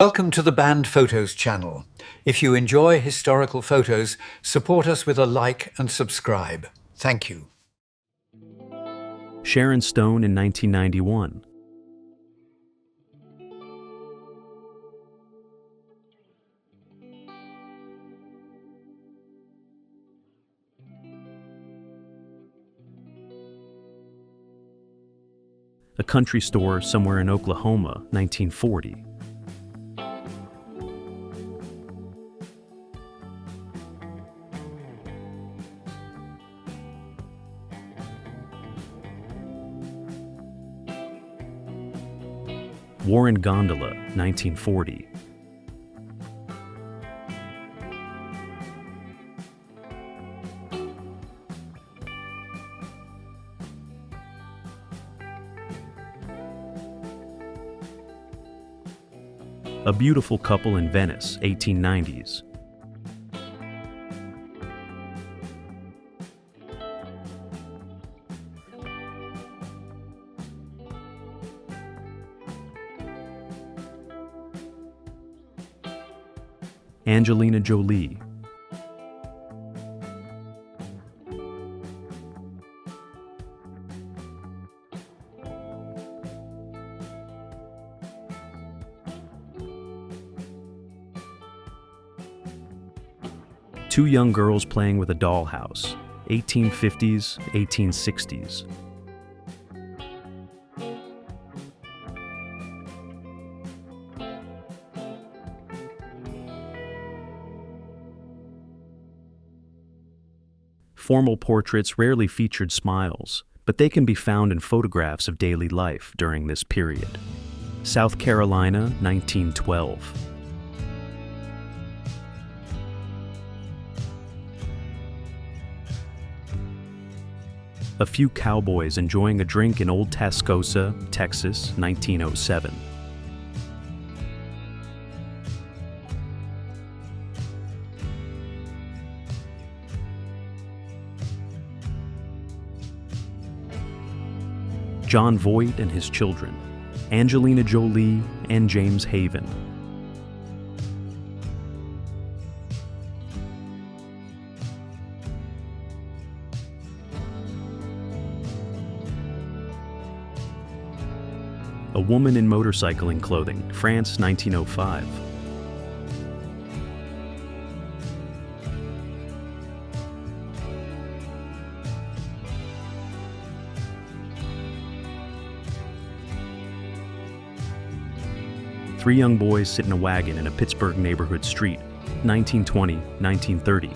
Welcome to the Band Photos channel. If you enjoy historical photos, support us with a like and subscribe. Thank you. Sharon Stone in 1991. A country store somewhere in Oklahoma, 1940. War in Gondola, 1940. A Beautiful Couple in Venice, 1890s. Angelina Jolie. Two young girls playing with a dollhouse, 1850s, 1860s. Formal portraits rarely featured smiles, but they can be found in photographs of daily life during this period. South Carolina, 1912. A few cowboys enjoying a drink in Old Tascosa, Texas, 1907. John Voight and his children, Angelina Jolie and James Haven. A woman in motorcycling clothing, France, 1905. Three young boys sit in a wagon in a Pittsburgh neighborhood street, 1920, 1930.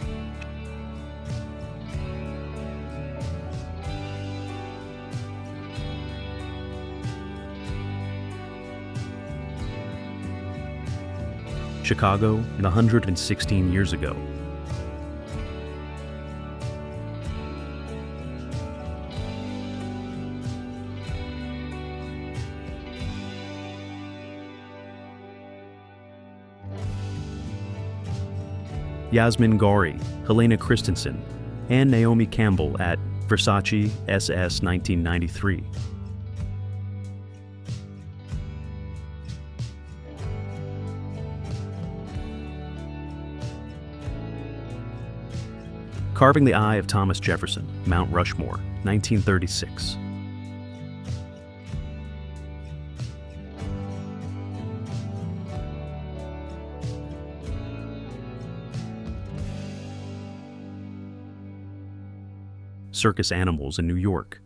Chicago, 116 years ago. Yasmin Ghauri, Helena Christensen, and Naomi Campbell at Versace SS 1993. Carving the Eye of Thomas Jefferson, Mount Rushmore, 1936. Circus animals in New York.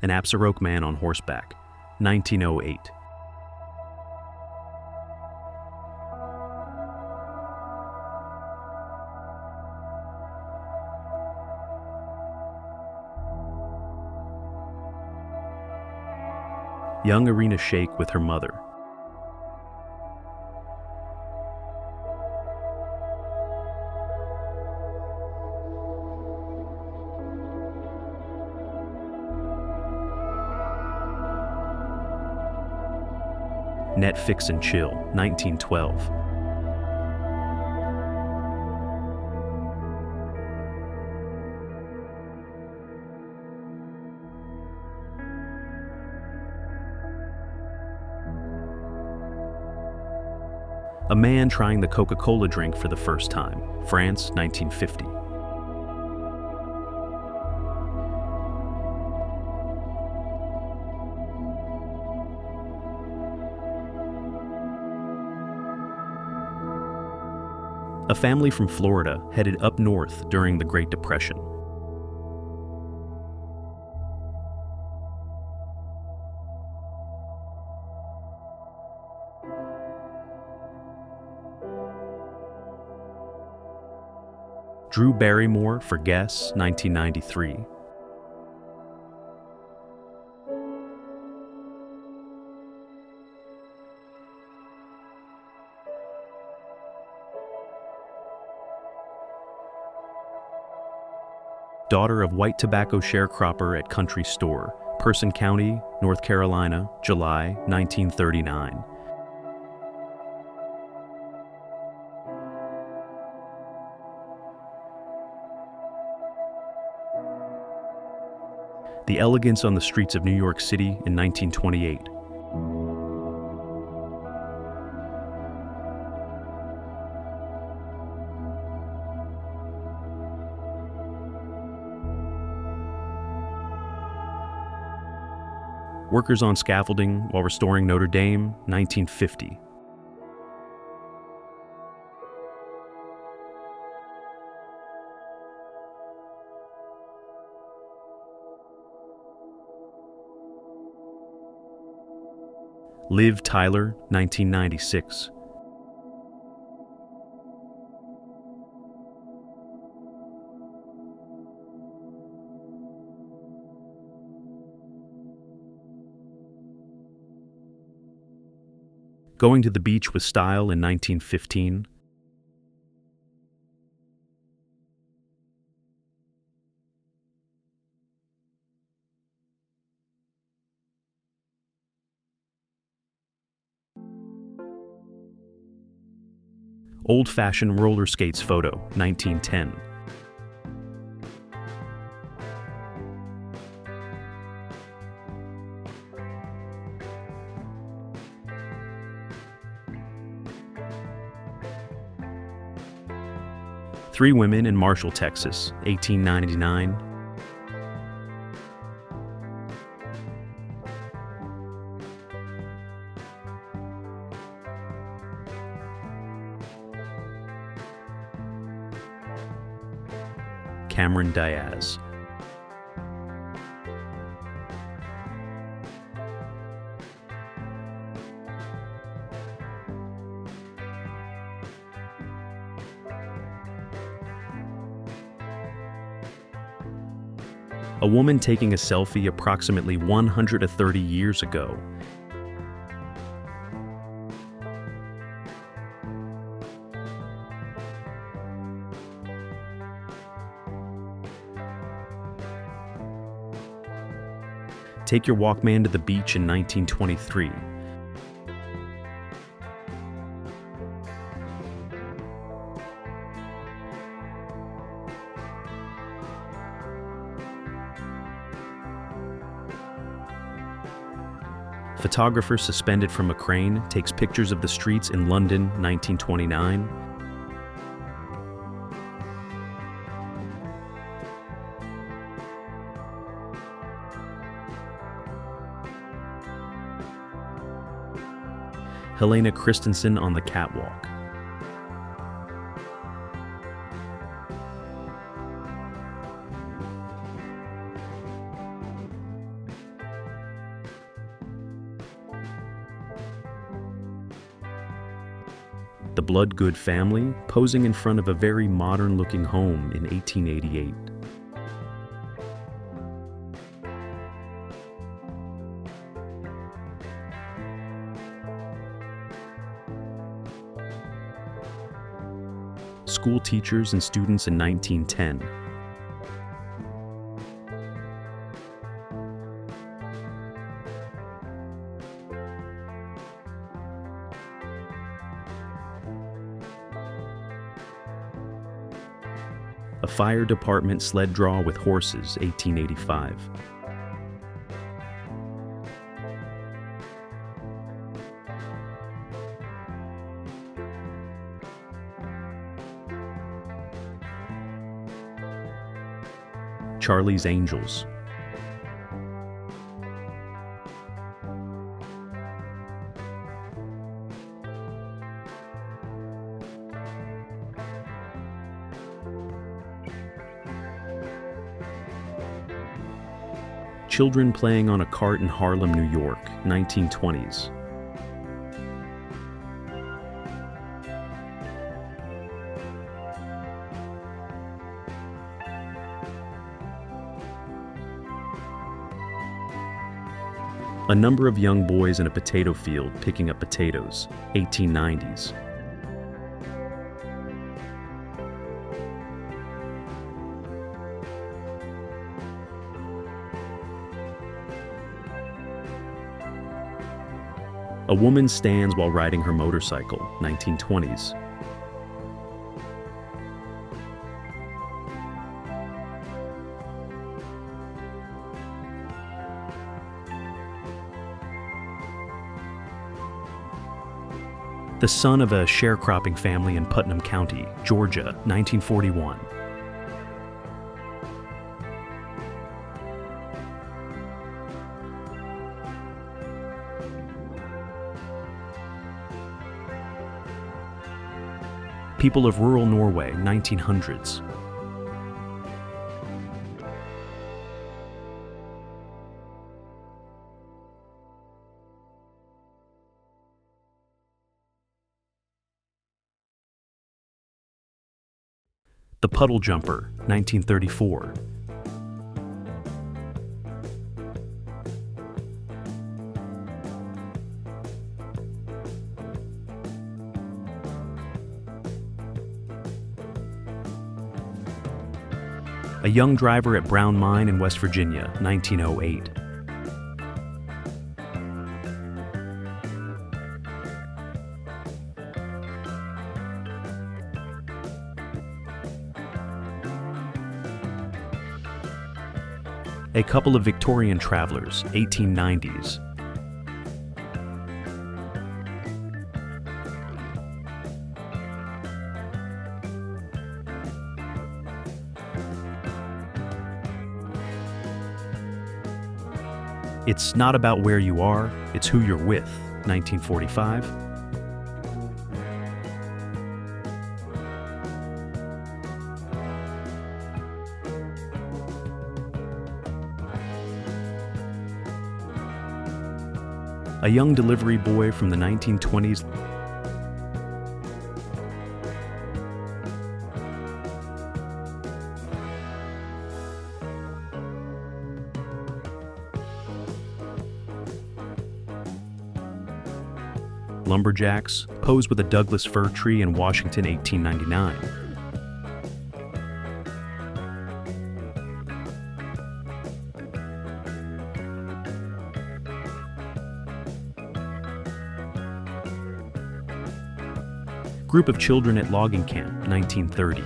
An Apsaroke man on horseback, 1908. Young Irina Shayk with her mother. Netflix and Chill, 1912. A man trying the Coca-Cola drink for the first time, France, 1950. A family from Florida headed up north during the Great Depression. Drew Barrymore for Guess, 1993. Daughter of white tobacco sharecropper at country store, Person County, North Carolina, July 1939. The Elegance on the Streets of New York City in 1928. Workers on Scaffolding While Restoring Notre Dame, 1950. Liv Tyler, 1996. Going to the Beach with Style in 1915. Old-fashioned roller skates photo, 1910. Three Women in Marshall, Texas, 1899. Cameron Diaz. A woman taking a selfie approximately 130 years ago. Take Your Walkman to the Beach in 1923. Photographer suspended from a crane takes pictures of the streets in London, 1929. Helena Christensen on the catwalk. The Bloodgood family posing in front of a very modern-looking home in 1888. School teachers and students in 1910. A fire department sled draw with horses, 1885. Charlie's Angels. Children playing on a cart in Harlem, New York, 1920s. A number of young boys in a potato field picking up potatoes, 1890s. A woman stands while riding her motorcycle, 1920s. The son of a sharecropping family in Putnam County, Georgia, 1941. People of rural Norway, 1900s. The Puddle Jumper, 1934. A young driver at Brown Mine in West Virginia, 1908. A couple of Victorian travelers, 1890s. It's not about where you are, it's who you're with, 1945. A young delivery boy from the 1920s. Lumberjacks, posed with a Douglas fir tree in Washington, 1899. Group of children at logging camp, 1930.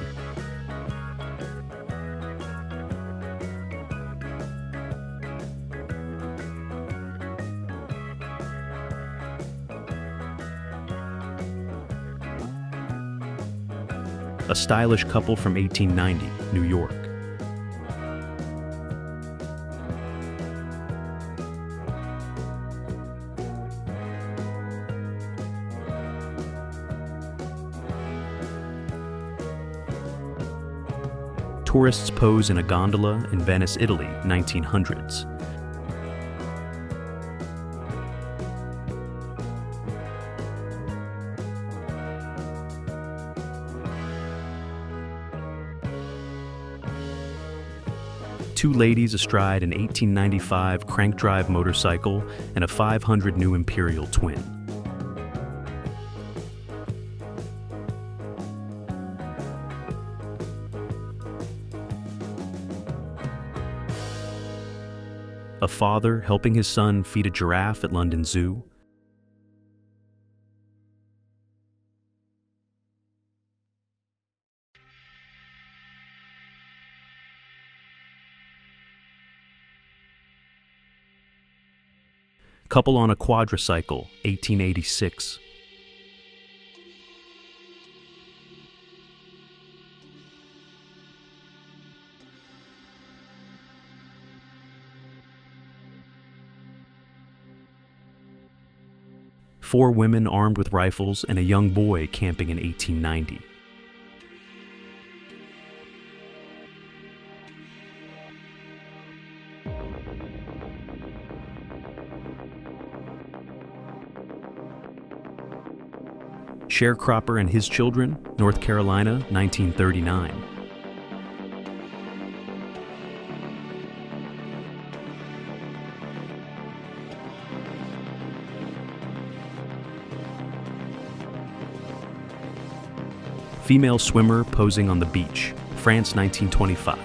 A stylish couple from 1890, New York. Tourists pose in a gondola in Venice, Italy, 1900s. Two ladies astride an 1895 crank-drive motorcycle and a 500 new Imperial twin. A father helping his son feed a giraffe at London Zoo. Couple on a quadricycle, 1886. Four women armed with rifles and a young boy camping in 1890. Sharecropper and his children, North Carolina, 1939. Female swimmer posing on the beach, France, 1925.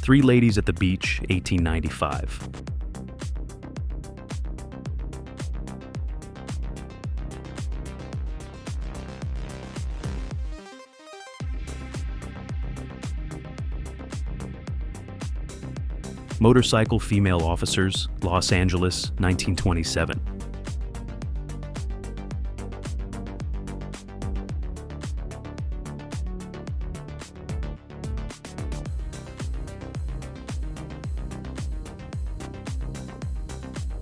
Three ladies at the beach, 1895. Motorcycle female officers, Los Angeles, 1927.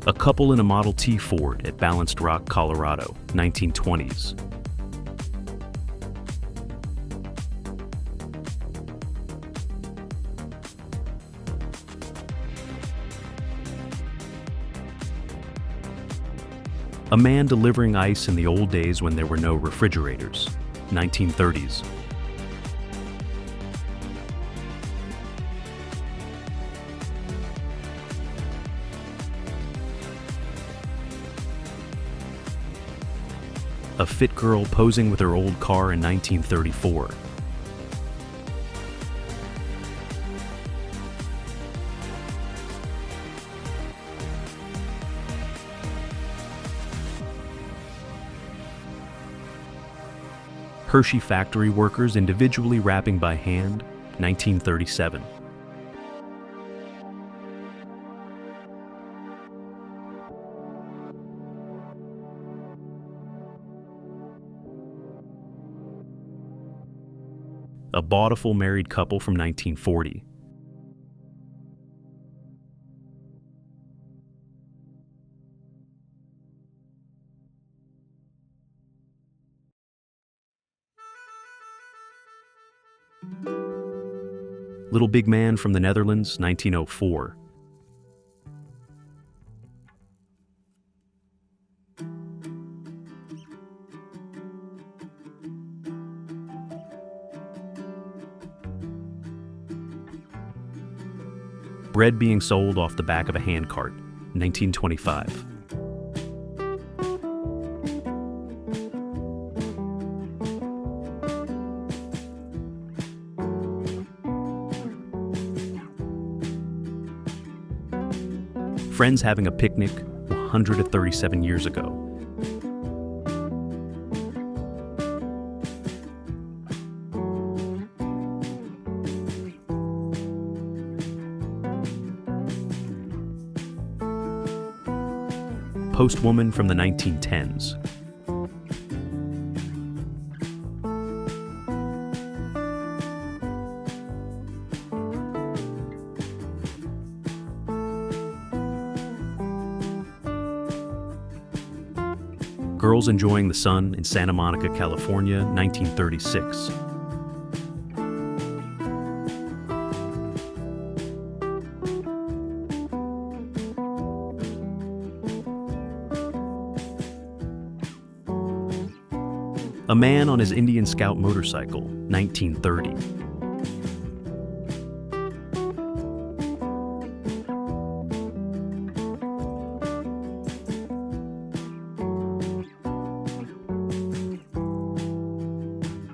A couple in a Model T Ford at Balanced Rock, Colorado, 1920s. A man delivering ice in the old days when there were no refrigerators, 1930s. A fit girl posing with her old car in 1934. Hershey factory workers individually wrapping by hand, 1937. A beautiful married couple from 1940. Little Big Man from the Netherlands, 1904. Bread being sold off the back of a handcart, 1925. Friends having a picnic 137 years ago. Postwoman from the 1910s. Girls enjoying the sun in Santa Monica, California, 1936. A man on his Indian Scout motorcycle, 1930.